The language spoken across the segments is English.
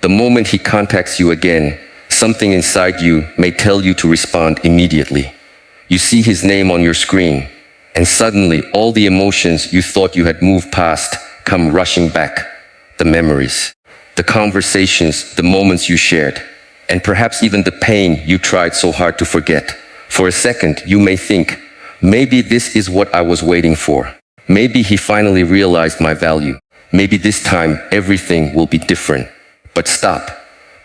The moment he contacts you again, something inside you may tell you to respond immediately. You see his name on your screen, and suddenly all the emotions you thought you had moved past come rushing back. The memories, the conversations, the moments you shared, and perhaps even the pain you tried so hard to forget. For a second, you may think, maybe this is what I was waiting for. Maybe he finally realized my value. Maybe this time everything will be different. But stop.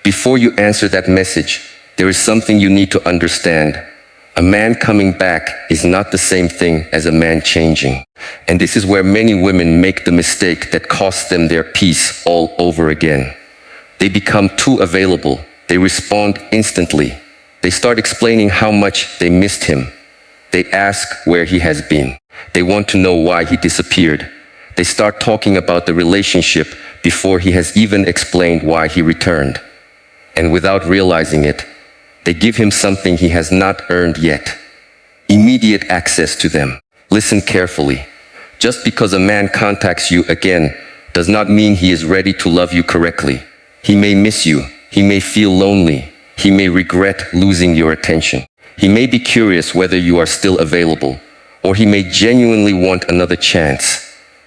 Before you answer that message, there is something you need to understand. A man coming back is not the same thing as a man changing. And this is where many women make the mistake that costs them their peace all over again. They become too available. They respond instantly. They start explaining how much they missed him. They ask where he has been. They want to know why he disappeared. They start talking about the relationship before he has even explained why he returned. And without realizing it, they give him something he has not earned yet. Immediate access to them. Listen carefully. Just because a man contacts you again does not mean he is ready to love you correctly. He may miss you. He may feel lonely. He may regret losing your attention. He may be curious whether you are still available, or he may genuinely want another chance.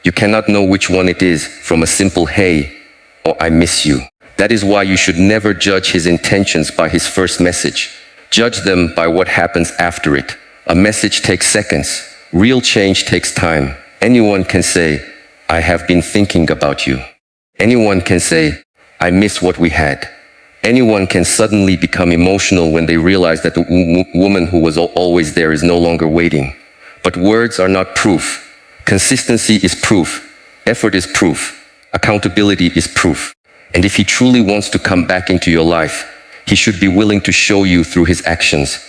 You cannot know which one it is from a simple "hey" or "I miss you." That is why you should never judge his intentions by his first message. Judge them by what happens after it. A message takes seconds. Real change takes time. Anyone can say, "I have been thinking about you." Anyone can say, "I miss what we had." Anyone can suddenly become emotional when they realize that the woman who was always there is no longer waiting. But words are not proof. Consistency is proof. Effort is proof. Accountability is proof. And if he truly wants to come back into your life, he should be willing to show you through his actions,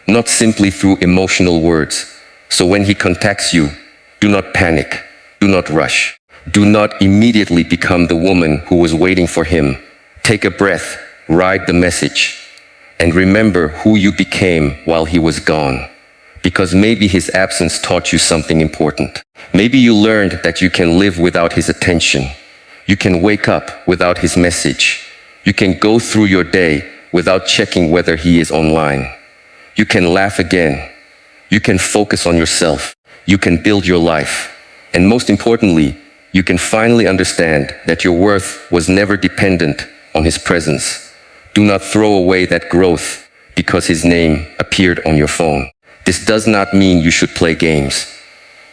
not simply through emotional words. So when he contacts you, do not panic. Do not rush. Do not immediately become the woman who was waiting for him. Take a breath. Write the message, and remember who you became while he was gone. Because maybe his absence taught you something important. Maybe you learned that you can live without his attention. You can wake up without his message. You can go through your day without checking whether he is online. You can laugh again. You can focus on yourself. You can build your life. And most importantly, you can finally understand that your worth was never dependent on his presence. Do not throw away that growth because his name appeared on your phone. This does not mean you should play games.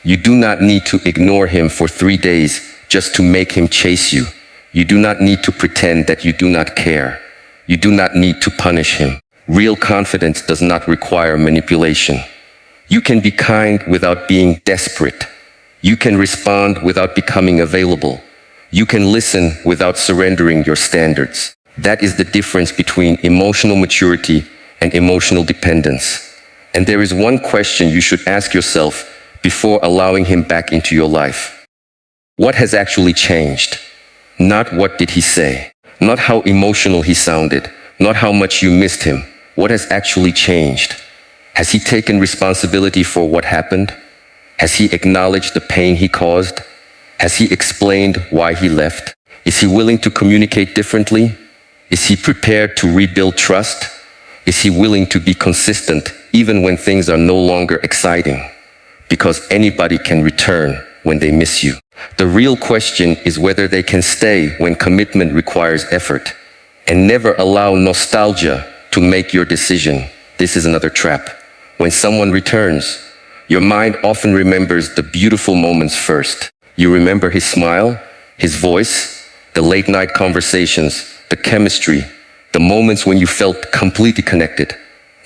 You do not need to ignore him for 3 days just to make him chase you. You do not need to pretend that you do not care. You do not need to punish him. Real confidence does not require manipulation. You can be kind without being desperate. You can respond without becoming available. You can listen without surrendering your standards. That is the difference between emotional maturity and emotional dependence. And there is one question you should ask yourself before allowing him back into your life. What has actually changed? Not what did he say, not how emotional he sounded, not how much you missed him. What has actually changed? Has he taken responsibility for what happened? Has he acknowledged the pain he caused? Has he explained why he left? Is he willing to communicate differently? Is he prepared to rebuild trust? Is he willing to be consistent even when things are no longer exciting? Because anybody can return when they miss you. The real question is whether they can stay when commitment requires effort. And never allow nostalgia to make your decision. This is another trap. When someone returns, your mind often remembers the beautiful moments first. You remember his smile, his voice, the late night conversations, the chemistry, the moments when you felt completely connected.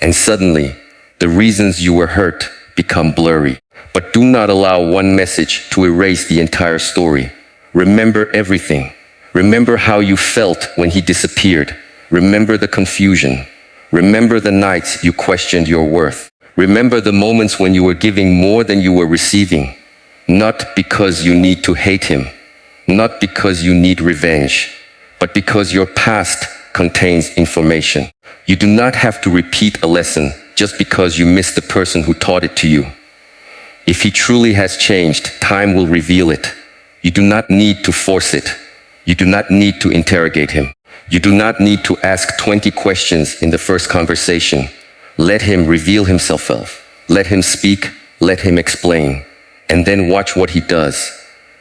And suddenly, the reasons you were hurt become blurry. But do not allow one message to erase the entire story. Remember everything. Remember how you felt when he disappeared. Remember the confusion. Remember the nights you questioned your worth. Remember the moments when you were giving more than you were receiving. Not because you need to hate him. Not because you need revenge. But because your past contains information. You do not have to repeat a lesson just because you missed the person who taught it to you. If he truly has changed, time will reveal it. You do not need to force it. You do not need to interrogate him. You do not need to ask 20 questions in the first conversation. Let him reveal himself. Let him speak, let him explain, and then watch what he does.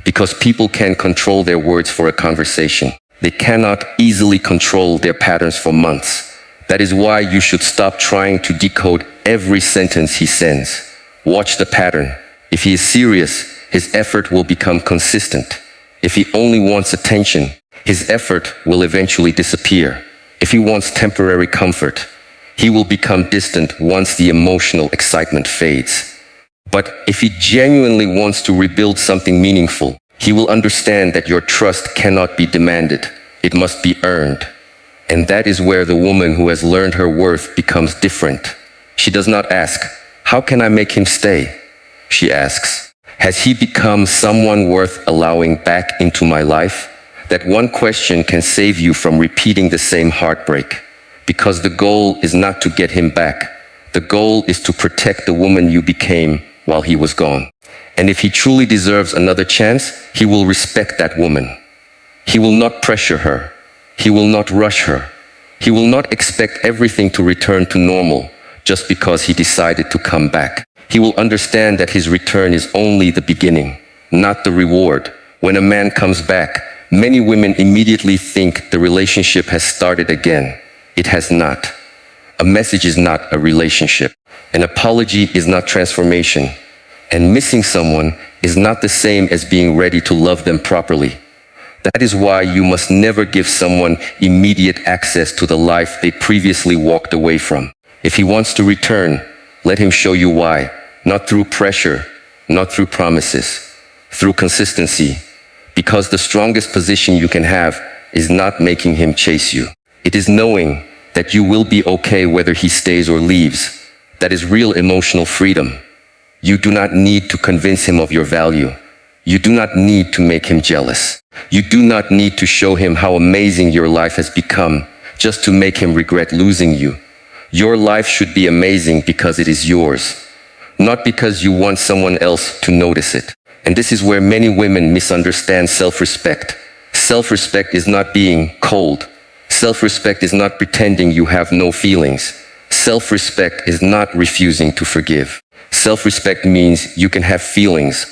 Because people can control their words for a conversation. They cannot easily control their patterns for months. That is why you should stop trying to decode every sentence he sends. Watch the pattern. If he is serious, his effort will become consistent. If he only wants attention, his effort will eventually disappear. If he wants temporary comfort, he will become distant once the emotional excitement fades. But if he genuinely wants to rebuild something meaningful, he will understand that your trust cannot be demanded. It must be earned. And that is where the woman who has learned her worth becomes different. She does not ask, "How can I make him stay?" She asks, "Has he become someone worth allowing back into my life?" That one question can save you from repeating the same heartbreak. Because the goal is not to get him back. The goal is to protect the woman you became while he was gone. And if he truly deserves another chance, he will respect that woman. He will not pressure her. He will not rush her. He will not expect everything to return to normal just because he decided to come back. He will understand that his return is only the beginning, not the reward. When a man comes back, many women immediately think the relationship has started again. It has not. A message is not a relationship. An apology is not transformation. And missing someone is not the same as being ready to love them properly. That is why you must never give someone immediate access to the life they previously walked away from. If he wants to return, let him show you why. Not through pressure, not through promises, through consistency. Because the strongest position you can have is not making him chase you. It is knowing that you will be okay whether he stays or leaves. That is real emotional freedom. You do not need to convince him of your value. You do not need to make him jealous. You do not need to show him how amazing your life has become just to make him regret losing you. Your life should be amazing because it is yours, not because you want someone else to notice it. And this is where many women misunderstand self-respect. Self-respect is not being cold. Self-respect is not pretending you have no feelings. Self-respect is not refusing to forgive. Self-respect means you can have feelings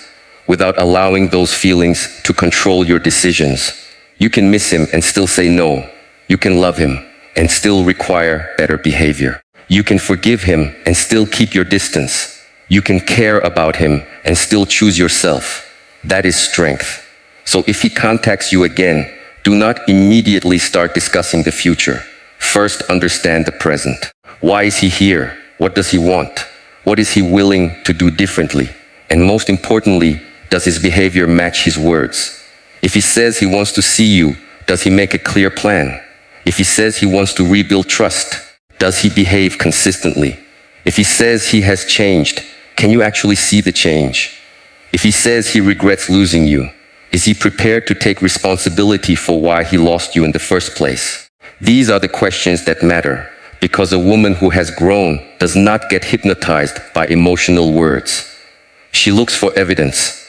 without allowing those feelings to control your decisions. You can miss him and still say no. You can love him and still require better behavior. You can forgive him and still keep your distance. You can care about him and still choose yourself. That is strength. So if he contacts you again, do not immediately start discussing the future. First, understand the present. Why is he here? What does he want? What is he willing to do differently? And most importantly, does his behavior match his words? If he says he wants to see you, does he make a clear plan? If he says he wants to rebuild trust, does he behave consistently? If he says he has changed, can you actually see the change? If he says he regrets losing you, is he prepared to take responsibility for why he lost you in the first place? These are the questions that matter, because a woman who has grown does not get hypnotized by emotional words. She looks for evidence.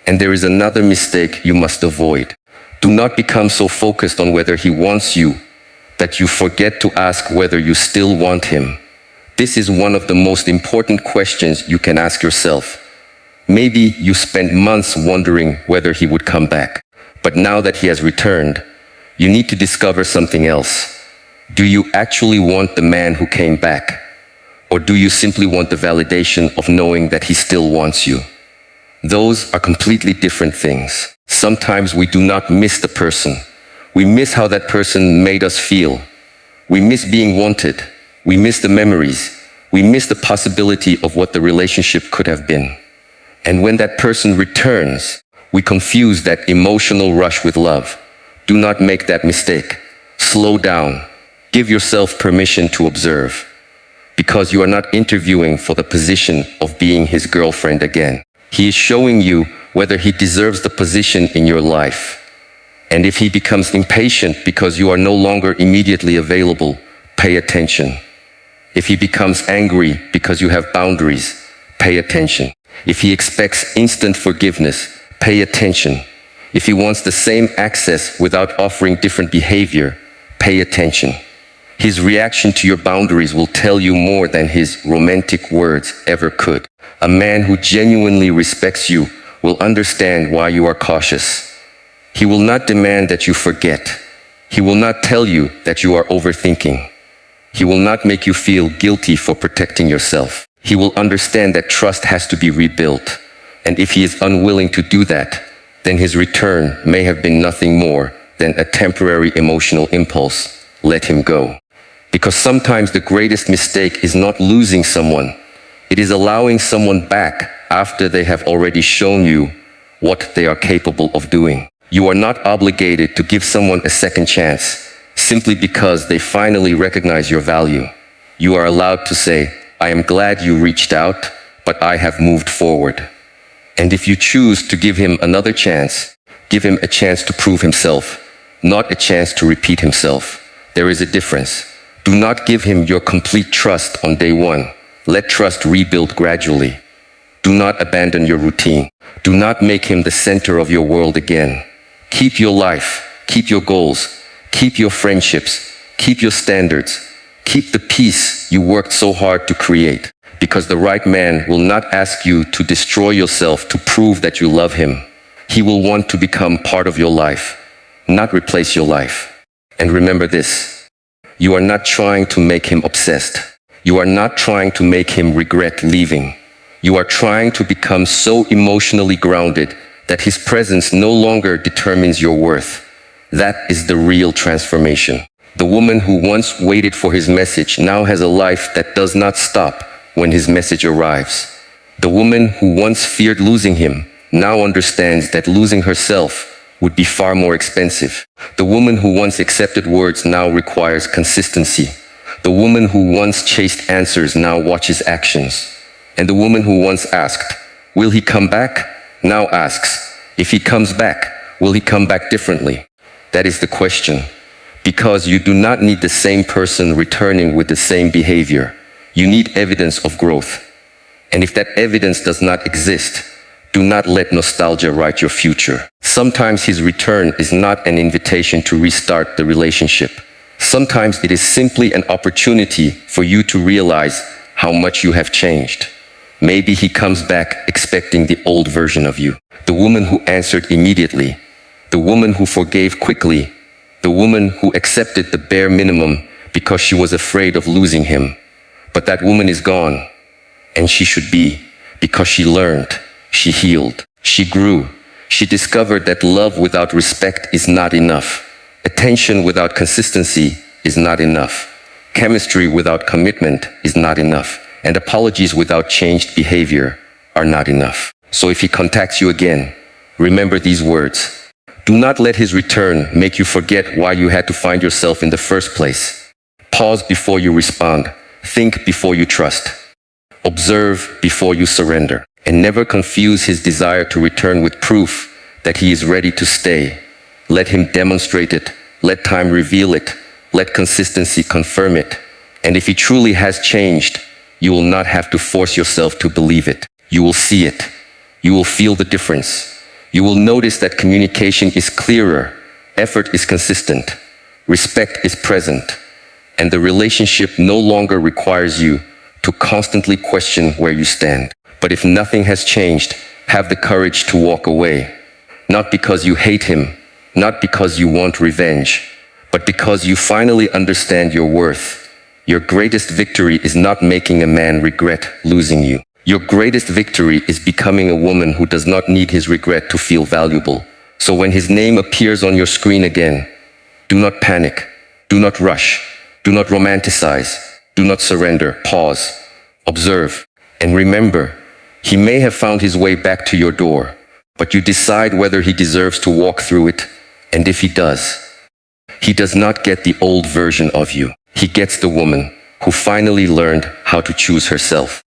And there is another mistake you must avoid. Do not become so focused on whether he wants you that you forget to ask whether you still want him. This is one of the most important questions you can ask yourself. Maybe you spent months wondering whether he would come back. But now that he has returned, you need to discover something else. Do you actually want the man who came back? Or do you simply want the validation of knowing that he still wants you? Those are completely different things. Sometimes we do not miss the person. We miss how that person made us feel. We miss being wanted. We miss the memories. We miss the possibility of what the relationship could have been. And when that person returns, we confuse that emotional rush with love. Do not make that mistake. Slow down. Give yourself permission to observe. Because you are not interviewing for the position of being his girlfriend again. He is showing you whether he deserves the position in your life. And if he becomes impatient because you are no longer immediately available, pay attention. If he becomes angry because you have boundaries, pay attention. If he expects instant forgiveness, pay attention. If he wants the same access without offering different behavior, Pay attention. His reaction to your boundaries will tell you more than his romantic words ever could. A man who genuinely respects you will understand why you are cautious. He will not demand that you forget. He will not tell you that you are overthinking. He will not make you feel guilty for protecting yourself. He will understand that trust has to be rebuilt. And if he is unwilling to do that, then his return may have been nothing more than a temporary emotional impulse. Let him go. Because sometimes the greatest mistake is not losing someone. It is allowing someone back after they have already shown you what they are capable of doing. You are not obligated to give someone a second chance simply because they finally recognize your value. You are allowed to say, I am glad you reached out, but I have moved forward. And if you choose to give him another chance, give him a chance to prove himself, not a chance to repeat himself. There is a difference. Do not give him your complete trust on day one. Let trust rebuild gradually. Do not abandon your routine. Do not make him the center of your world again. Keep your life, keep your goals, keep your friendships, keep your standards, keep the peace you worked so hard to create. Because the right man will not ask you to destroy yourself to prove that you love him. He will want to become part of your life, not replace your life. And remember this. You are not trying to make him obsessed. You are not trying to make him regret leaving. You are trying to become so emotionally grounded that his presence no longer determines your worth. That is the real transformation. The woman who once waited for his message now has a life that does not stop when his message arrives. The woman who once feared losing him now understands that losing herself would be far more expensive. The woman who once accepted words now requires consistency. The woman who once chased answers now watches actions. And the woman who once asked, will he come back? Now asks, if he comes back, will he come back differently? That is the question. Because you do not need the same person returning with the same behavior. You need evidence of growth. And if that evidence does not exist, do not let nostalgia write your future. Sometimes his return is not an invitation to restart the relationship. Sometimes it is simply an opportunity for you to realize how much you have changed. Maybe he comes back expecting the old version of you. The woman who answered immediately. The woman who forgave quickly. The woman who accepted the bare minimum because she was afraid of losing him. But that woman is gone. And she should be, because she learned. She healed. She grew. She discovered that love without respect is not enough. Attention without consistency is not enough. Chemistry without commitment is not enough. And apologies without changed behavior are not enough. So if he contacts you again, remember these words. Do not let his return make you forget why you had to find yourself in the first place. Pause before you respond. Think before you trust. Observe before you surrender. And never confuse his desire to return with proof that he is ready to stay. Let him demonstrate it. Let time reveal it. Let consistency confirm it. And if he truly has changed, you will not have to force yourself to believe it. You will see it. You will feel the difference. You will notice that communication is clearer, effort is consistent, respect is present, and the relationship no longer requires you to constantly question where you stand. But if nothing has changed, have the courage to walk away. Not because you hate him, not because you want revenge, but because you finally understand your worth. Your greatest victory is not making a man regret losing you. Your greatest victory is becoming a woman who does not need his regret to feel valuable. So when his name appears on your screen again, do not panic, do not rush, do not romanticize, do not surrender. Pause, observe, and remember, he may have found his way back to your door, but you decide whether he deserves to walk through it, and if he does not get the old version of you. He gets the woman who finally learned how to choose herself.